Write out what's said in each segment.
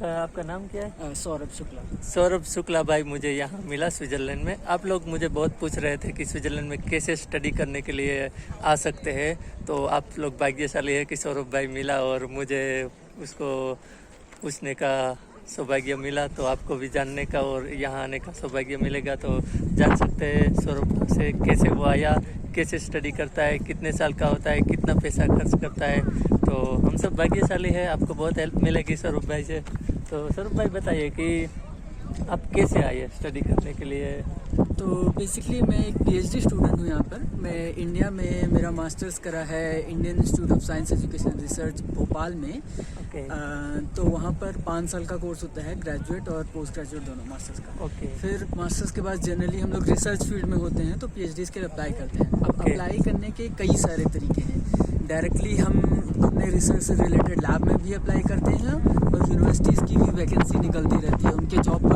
आपका नाम क्या है? सौरभ शुक्ला। सौरभ शुक्ला भाई मुझे यहाँ मिला स्विट्ज़रलैंड में। आप लोग मुझे बहुत पूछ रहे थे कि स्विट्ज़रलैंड में कैसे स्टडी करने के लिए आ सकते हैं, तो आप लोग भाग्यशाली है कि सौरभ भाई मिला और मुझे उसको पूछने का सौभाग्य मिला। तो आपको भी जानने का और यहाँ आने का सौभाग्य मिलेगा, तो जान सकते हैं सौरभ से कैसे वो आया, कैसे स्टडी करता है, कितने साल का होता है, कितना पैसा खर्च करता है। तो हम सब भाग्यशाली है, आपको बहुत हेल्प मिलेगी सौरभ भाई से। तो सौरभ भाई बताइए कि आप कैसे आए स्टडी करने के लिए? तो बेसिकली मैं एक पीएचडी स्टूडेंट हूँ यहाँ पर। मैं इंडिया में मेरा मास्टर्स करा है Indian institute of science education research Bhopal में। ओके। तो वहाँ पर 5 साल का कोर्स होता है, ग्रेजुएट और पोस्ट ग्रेजुएट दोनों, मास्टर्स का। ओके। फिर मास्टर्स के बाद जनरली हम लोग रिसर्च फील्ड में होते हैं तो पीएचडी के लिए अप्लाई करते हैं। अब अप्लाई करने के कई सारे तरीके हैं। डायरेक्टली हम अपने रिसर्च से रिलेटेड लैब में भी अप्लाई करते हैं और यूनिवर्सिटीज़ की भी वैकेंसी निकलती रहती है। उनके जॉब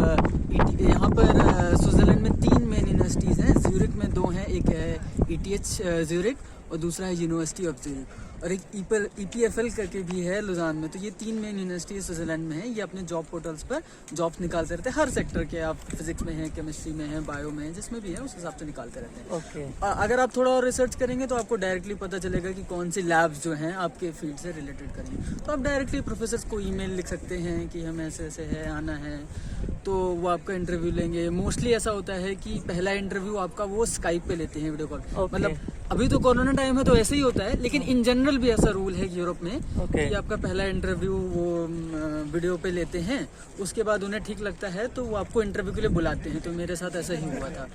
यहाँ पर स्विट्ज़रलैंड में 3 मेन यूनिवर्सिटीज़ हैं। ज्यूरिक में 2 हैं, एक है ETH ज्यूरिक और दूसरा है यूनिवर्सिटी ऑफ ज्यूरिक, और एक EPFL करके भी है लुजान में। तो ये 3 मेन यूनिवर्सिटी स्विट्ज़रलैंड में है। ये अपने जॉब पोर्टल्स पर जॉब्स निकालते रहते हैं हर सेक्टर के। आप फिजिक्स में हैं, केमिस्ट्री में हैं, बायो में हैं, जिसमें भी है उस हिसाब से निकालते रहते हैं। ओके। अगर आप थोड़ा और रिसर्च करेंगे तो आपको डायरेक्टली पता चलेगा कि कौन सी लैब्स जो हैं आपके फील्ड से रिलेटेड करेंगे। तो आप डायरेक्टली प्रोफेसर्स को ईमेल लिख सकते हैं कि हमें ऐसे ऐसे है, आना है, तो वो आपका इंटरव्यू लेंगे। मोस्टली ऐसा होता है कि पहला इंटरव्यू आपका वो स्काइप पे लेते हैं, वीडियो कॉल। मतलब अभी तो कोरोना टाइम है तो ऐसे ही होता है, लेकिन इन जनरल भी ऐसा रूल है यूरोप में कि आपका पहला इंटरव्यू वो वीडियो पे लेते हैं। उसके बाद उन्हें ठीक लगता है तो वो आपको इंटरव्यू के लिए बुलाते हैं। तो मेरे साथ ऐसा ही हुआ था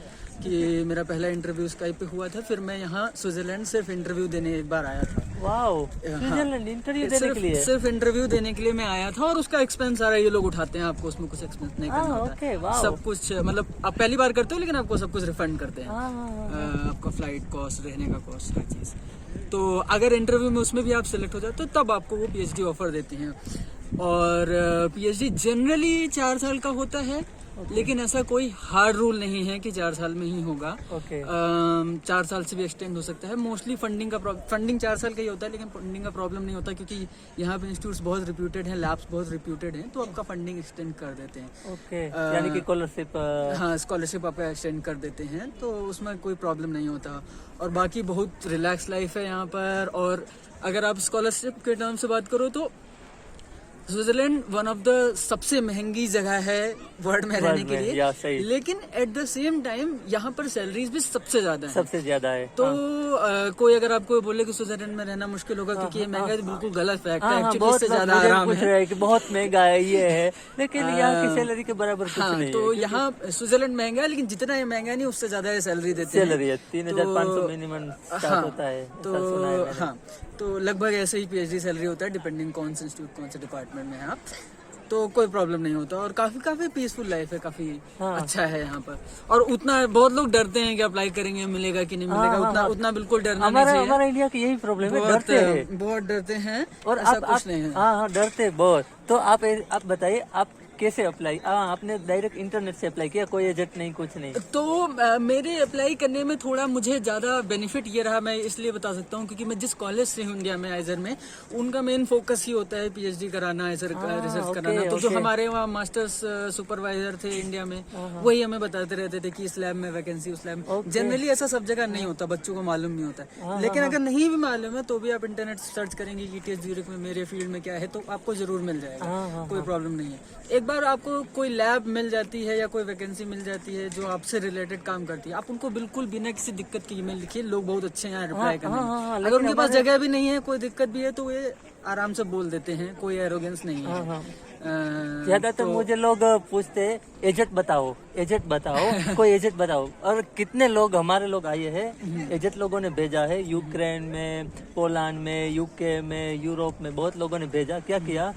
कि मेरा पहला इंटरव्यू स्काइप पे हुआ था। फिर मैं यहाँ स्विट्ज़रलैंड सिर्फ इंटरव्यू देने एक बार आया था। वाओ, स्विट्ज़रलैंड इंटरव्यू देने के लिए? सिर्फ इंटरव्यू देने के लिए मैं आया था, और उसका एक्सपेंस सारा ये लोग उठाते हैं। आपको उसमें कुछ एक्सपेंस नहीं करना होता। सब कुछ मतलब आप पहली बार करते हो, लेकिन आपको सब कुछ रिफंड करते हैं। आपका फ्लाइट कॉस्ट, रहने का कॉस्ट, हर चीज़। तो अगर इंटरव्यू में उसमें भी आप सिलेक्ट हो जाते हो तो तब आपको वो पीएचडी ऑफर देते हैं। और पीएचडी जनरली 4 साल का होता है, लेकिन ऐसा कोई हार्ड रूल नहीं है कि 4 साल में ही होगा। 4 साल से भी एक्सटेंड हो सकता है। मोस्टली फंडिंग 4 साल का ही होता है, लेकिन फंडिंग का प्रॉब्लम नहीं होता क्योंकि यहाँ पे इंस्टीट्यूट्स बहुत रिप्यूटेड हैं, लैब्स बहुत रिप्यूटेड हैं, तो आपका फंडिंग एक्सटेंड कर देते हैं। यानी कि स्कॉलरशिप? हाँ, स्कॉलरशिप आपका एक्सटेंड कर देते हैं, तो उसमें कोई प्रॉब्लम नहीं होता। और बाकी बहुत रिलैक्स लाइफ है यहाँ पर। और अगर आप स्कॉलरशिप के टर्म से बात करो तो स्विट्ज़रलैंड वन ऑफ द सबसे महंगी जगह है वर्ल्ड में रहने के लिए, लेकिन एट द सेम टाइम यहाँ पर सैलरीज भी सबसे ज्यादा है। तो कोई अगर आपको बोले कि स्विट्ज़रलैंड में रहना मुश्किल होगा क्योंकि ये महंगा है, तो बिल्कुल गलत फैक्ट है। एक्चुअली इससे ज्यादा आराम है कि बहुत महंगा है ये है, लेकिन यहाँ की सैलरी के बराबर कुछ नहीं है। तो यहाँ स्विट्ज़रलैंड महंगा है, लेकिन जितना ये महंगा नहीं उससे ज्यादा सैलरी देते हैं। सैलरी है 3500 मिनिमम स्टार्ट होता है। तो हाँ, तो लगभग ऐसे ही पीएचडी सैलरी होता है, डिपेंडिंग कौन से इंस्टीट्यूट, कौन से डिपार्टमेंट में है आप। तो कोई प्रॉब्लम नहीं होता, और काफी पीसफुल लाइफ है, काफी अच्छा है यहाँ पर। और उतना बहुत लोग डरते हैं कि अप्लाई करेंगे मिलेगा कि नहीं मिलेगा, उतना बिल्कुल डरना नहीं चाहिए। हमारा इंडिया की यही प्रॉब्लम है, बहुत डरते हैं, और ऐसा कुछ नहीं है। हाँ, डरते बहुत। तो आप बताइए आप कैसे अप्लाई? आपने डायरेक्ट इंटरनेट से अप्लाई किया, कोई एजेंट नहीं, कुछ नहीं? तो मेरे अप्लाई करने में थोड़ा मुझे ज़्यादा बेनिफिट ये रहा, मैं इसलिए बता सकता हूँ क्योंकि मैं जिस कॉलेज से हूँ इंडिया में, आइजर में, उनका मेन फोकस ही होता है पीएचडी कराना, रिसर्च कराना। तो जो हमारे वहाँ मास्टर्स सुपरवाइजर थे इंडिया में, वही हमें बताते रहते थे कि इस लैब में वैकेंसी, उस लैब में। जनरली ऐसा सब जगह नहीं होता, बच्चों को मालूम नहीं होता। लेकिन अगर नहीं भी मालूम है तो भी आप इंटरनेट सर्च करेंगे कि ETH ज्यूरिक में मेरे फील्ड में क्या है, तो आपको जरूर मिल जाएगा, कोई प्रॉब्लम नहीं है। एक बार आपको कोई लैब मिल जाती है या कोई वैकेंसी मिल जाती है जो आपसे रिलेटेड काम करती है, आप उनको बिल्कुल बिना किसी दिक्कत के ईमेल लिखिए। लोग बहुत अच्छे हैं रिप्लाई करने में। अगर उनके पास जगह भी नहीं है, कोई दिक्कत भी है, तो वे आराम से बोल देते हैं, कोई एरोगेंस नहीं है। ज्यादातर मुझे लोग पूछते हैं एजेंट बताओ, कोई एजेंट बताओ। और कितने लोग हमारे लोग आए हैं, एजेंट लोगों ने भेजा है, यूक्रेन में, पोलैंड में, UK में, यूरोप में, बहुत लोगों ने भेजा। क्या किया,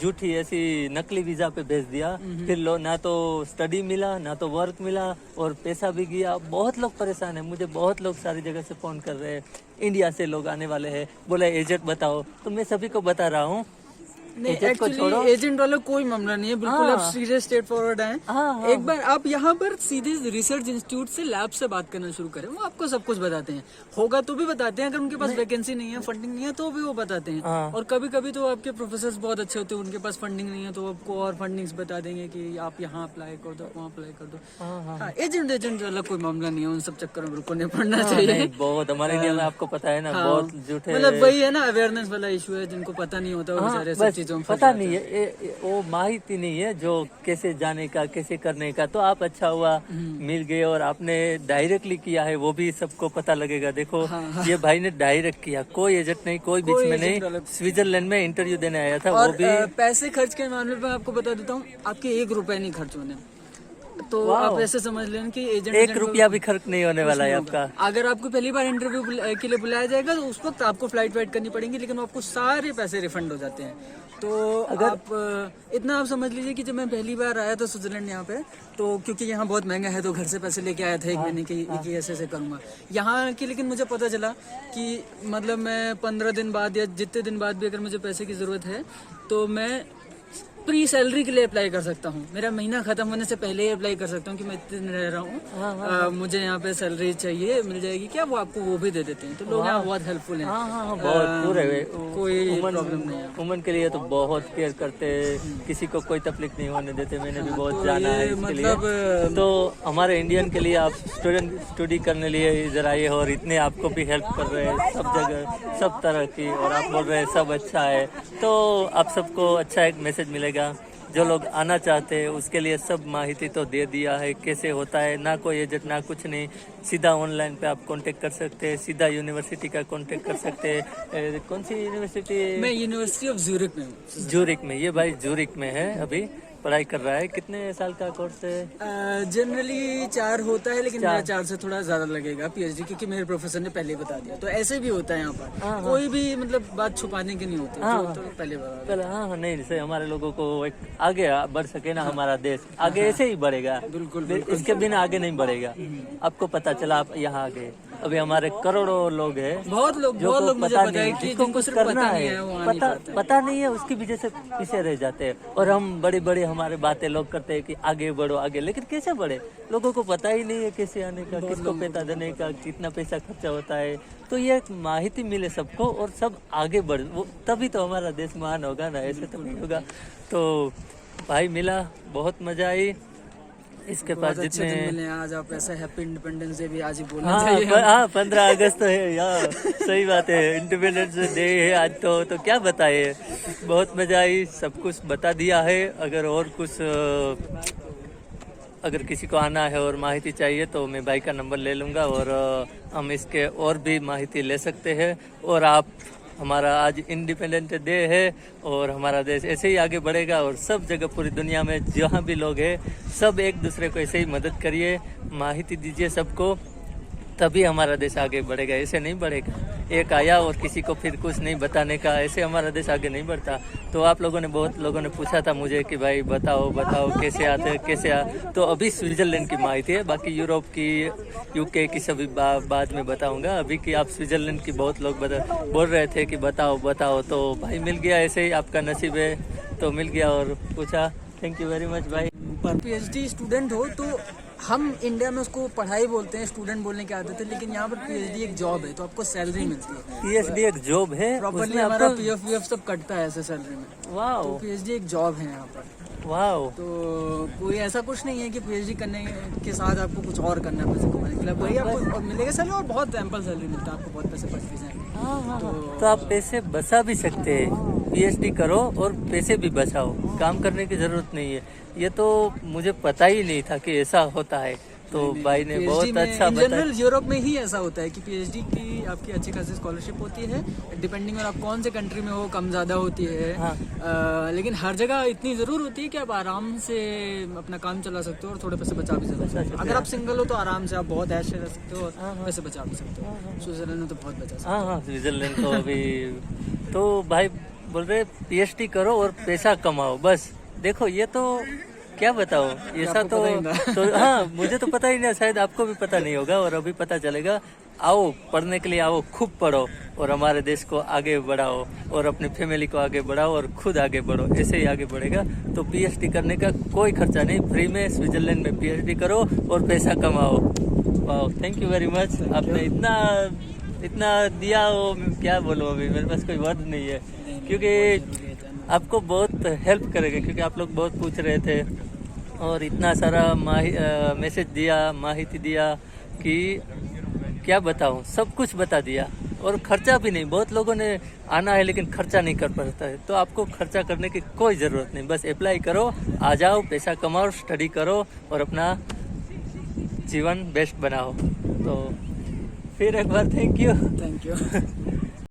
झूठी ऐसी नकली वीजा पे भेज दिया। फिर ना तो स्टडी मिला, ना तो वर्क मिला, और पैसा भी गया। बहुत लोग परेशान है, मुझे बहुत लोग सारी जगह से फोन कर रहे हैं। इंडिया से लोग आने वाले हैं, बोला एजेंट बताओ। तो मैं सभी को बता रहा हूँ नहीं, एजेंट को छोड़ो। एक्चुअली एजेंट वाला कोई मामला नहीं है, बिल्कुल आप सीधे स्ट्रेट फॉरवर्ड आए। हाँ, एक बार आप यहाँ पर सीधे रिसर्च इंस्टीट्यूट से लैब से बात करना शुरू करें, वो आपको सब कुछ बताते हैं। होगा तो भी बताते हैं, अगर उनके पास वैकेंसी नहीं है, फंडिंग नहीं है, तो भी वो बताते हैं। और कभी कभी तो आपके प्रोफेसर बहुत अच्छे होते हैं, उनके पास फंडिंग नहीं है तो आपको और फंडिंग्स बता देंगे कि आप यहाँ अप्लाई कर दो, वहाँ अप्लाई कर दो। हाँ, एजेंट वाला कोई मामला नहीं है, उन सब चक्करों में बिल्कुल नहीं पड़ना चाहिए। नहीं, बहुत हमारे इंडिया में आपको पता है ना, बहुत झूठे, मतलब वही है ना, अवेयरनेस वाला इशू है, जिनको पता नहीं होता वो बेचारे सब चीजों में पता नहीं है, वो माहिती नहीं है जो कैसे जाने का, कैसे करने का। तो आप अच्छा हुआ मिल गए और आपने डायरेक्टली किया है, वो भी सबको पता लगेगा। देखो ये भाई ने डायरेक्ट किया, कोई एजेंट नहीं, कोई बीच में नहीं। स्विट्जरलैंड में इंटरव्यू देने आया था, वो भी। पैसे खर्च के मामले में आपको बता देता हूँ, आपके 1 रुपए नहीं खर्च होने। तो आप ऐसे समझ लें कि एजेंट 1 रुपया भी खर्च नहीं होने वाला है आपका। अगर आपको पहली बार इंटरव्यू के लिए बुलाया जाएगा तो उस वक्त आपको फ्लाइट वाइट करनी पड़ेगी, लेकिन आपको सारे पैसे रिफंड हो जाते हैं। तो अगर आप इतना आप समझ लीजिए कि जब मैं पहली बार आया था स्विट्जरलैंड यहाँ पे, तो क्योंकि यहाँ बहुत महंगा है तो घर से पैसे लेके आया था 1 महीने के, ऐसे करूँगा यहाँ की। लेकिन मुझे पता चला कि मतलब मैं 15 दिन बाद या जितने दिन बाद भी अगर मुझे पैसे की ज़रूरत है तो मैं प्री सैलरी के लिए अप्लाई कर सकता हूँ। मेरा महीना खत्म होने से पहले ही अप्लाई कर सकता हूँ कि मैं इतने दिन रह रहा हूँ, मुझे यहाँ पे सैलरी चाहिए, मिल जाएगी क्या, वो आपको वो भी दे देते हैं। तो लोग यहाँ बहुत हेल्पफुल हैं। बहुत पूरे कोई प्रॉब्लम नहीं है। वुमन के लिए तो बहुत केयर करते हैं, किसी को कोई तकलीफ नहीं होने देते। मैंने भी बहुत जाना है इसके लिए। तो हमारे इंडियन के लिए आप स्टडी करने लिए इधर आए और इतने आपको भी हेल्प कर रहे हैं सब जगह, सब तरह की, और आप बोल रहे हैं सब अच्छा है। तो आप सबको अच्छा एक मैसेज मिलेगा। जो लोग आना चाहते हैं उसके लिए सब माहिती तो दे दिया है, कैसे होता है, ना कोई एजेंट ना कुछ नहीं। सीधा ऑनलाइन पे आप कांटेक्ट कर सकते हैं, सीधा यूनिवर्सिटी का कांटेक्ट कर सकते हैं। कौन सी यूनिवर्सिटी? मैं यूनिवर्सिटी ऑफ ज्यूरिक में हूँ। ज्यूरिक में, ये भाई ज्यूरिक में है, अभी पढ़ाई कर रहा है। कितने साल का कोर्स है? जनरली 4 होता है, लेकिन मेरा 4 से थोड़ा ज्यादा लगेगा पीएचडी, क्योंकि मेरे प्रोफेसर ने पहले बता दिया। तो ऐसे भी होता है यहाँ पर, कोई भी मतलब बात छुपाने की नहीं होती, तो पहले बता दिया। हाँ, नहीं, जैसे हमारे लोगों को एक आगे बढ़ सके ना, हमारा देश आगे ऐसे ही बढ़ेगा। बिल्कुल, इसके बिना आगे नहीं बढ़ेगा। आपको पता चला आप यहाँ आ गए, अभी हमारे करोड़ों लोग हैं, बहुत लोग मुझे पता है कि जिनको सिर्फ पता नहीं है, वो पता नहीं है, उसकी वजह से पीछे रह जाते हैं। और हम बड़ी बड़ी हमारे बातें लोग करते हैं कि आगे बढ़ो आगे, लेकिन कैसे बढ़े? लोगों को पता ही नहीं है कैसे आने का, किसको पैसा देने का, कितना पैसा खर्चा होता है। तो ये माहिती मिले सबको और सब आगे बढ़, वो तभी तो हमारा देश महान होगा ना, ऐसे तो नहीं होगा। तो भाई मिला, बहुत मजा आई। इसके पास जितने मिले आज, आप ऐसा हैप्पी इंडिपेंडेंस डे भी आज ही बोलना चाहिए। हाँ, 15 अगस्त है यार, सही बात है, इंडिपेंडेंस डे है आज। तो क्या बताए, बहुत मजा आई, सब कुछ बता दिया है। अगर और कुछ अगर किसी को आना है और माहिती चाहिए तो मैं भाई का नंबर ले लूँगा और हम इसके और भी माहिती ले सकते हैं। और आप, हमारा आज इंडिपेंडेंट डे है और हमारा देश ऐसे ही आगे बढ़ेगा। और सब जगह पूरी दुनिया में जहाँ भी लोग हैं, सब एक दूसरे को ऐसे ही मदद करिए, माहिती दीजिए सबको, तभी हमारा देश आगे बढ़ेगा। ऐसे नहीं बढ़ेगा, एक आया और किसी को फिर कुछ नहीं बताने का, ऐसे हमारा देश आगे नहीं बढ़ता। तो आप लोगों ने, बहुत लोगों ने पूछा था मुझे कि भाई बताओ कैसे आते, कैसे आ। तो अभी स्विट्जरलैंड की माहिती है, बाकी यूरोप की, यूके की सभी बाद में बताऊंगा। अभी की आप स्विट्जरलैंड की बहुत लोग बोल रहे थे कि बताओ, तो भाई मिल गया, ऐसे ही आपका नसीब है तो मिल गया और पूछा। थैंक यू वेरी मच भाई। पीएचडी स्टूडेंट हो तो हम इंडिया में उसको पढ़ाई बोलते हैं, स्टूडेंट बोलने की आदत है, लेकिन यहाँ पर पीएचडी एक जॉब है, तो आपको सैलरी मिलती है। पीएचडी एक जॉब है, प्रॉपर्ली हमारा पीएफ सब कटता है ऐसे सैलरी में। वाह, तो पीएचडी एक जॉब है यहाँ पर। वाह, तो कोई ऐसा कुछ नहीं है कि पीएचडी करने के साथ आपको कुछ और करना है पैसे कमाने के लिए, वही आपको मिलेगा सैलरी, और बहुत एम्पल सैलरी मिलता है, आपको बहुत पैसे बच भी जाएंगे। तो आप पैसे बचा भी सकते हैं, पीएचडी करो और पैसे भी बचाओ, काम करने की जरूरत नहीं है। ये तो मुझे पता ही नहीं था कि ऐसा होता है, तो भाई ने बहुत अच्छा बताया। जनरल यूरोप में ही ऐसा होता है कि पीएचडी की आपकी अच्छी खासी स्कॉलरशिप होती है, डिपेंडिंग ऑन आप कौन से कंट्री में हो, कम ज़्यादा होती है। हाँ। लेकिन हर जगह इतनी ज़रूर होती है कि आप आराम से अपना काम चला सकते हो और थोड़े पैसे बचा भी सकते हो। अगर आप सिंगल हो तो आराम से आप बहुत ऐश रह सकते हो और पैसे बचा भी सकते हो। स्विट्जरलैंड में तो बहुत बचा सकते हो। हाँ, स्विट्जरलैंड तो अभी तो भाई बोल रहे पीएचडी करो और पैसा कमाओ, बस। देखो ये तो क्या बताओ, ऐसा तो हाँ, मुझे तो पता ही नहीं, शायद आपको भी पता नहीं होगा और अभी पता चलेगा। आओ, पढ़ने के लिए आओ, खूब पढ़ो और हमारे देश को आगे बढ़ाओ और अपनी फैमिली को आगे बढ़ाओ और खुद आगे बढ़ो। ऐसे ही आगे बढ़ेगा। तो पीएचडी करने का कोई खर्चा नहीं, फ्री में स्विट्जरलैंड में पीएचडी करो और पैसा कमाओ। वाह, थैंक यू वेरी मच। आपने इतना दिया, वो क्या बोलूँ, अभी मेरे पास कोई वर्ड नहीं है, क्योंकि आपको बहुत हेल्प करेगा, क्योंकि आप लोग बहुत पूछ रहे थे और इतना सारा मैसेज दिया, माहिती दिया कि क्या बताऊं, सब कुछ बता दिया। और खर्चा भी नहीं, बहुत लोगों ने आना है लेकिन खर्चा नहीं कर पाता है, तो आपको खर्चा करने की कोई ज़रूरत नहीं, बस अप्लाई करो, आ जाओ, पैसा कमाओ, स्टडी करो और अपना जीवन बेस्ट बनाओ। तो फिर एक बार थैंक यू।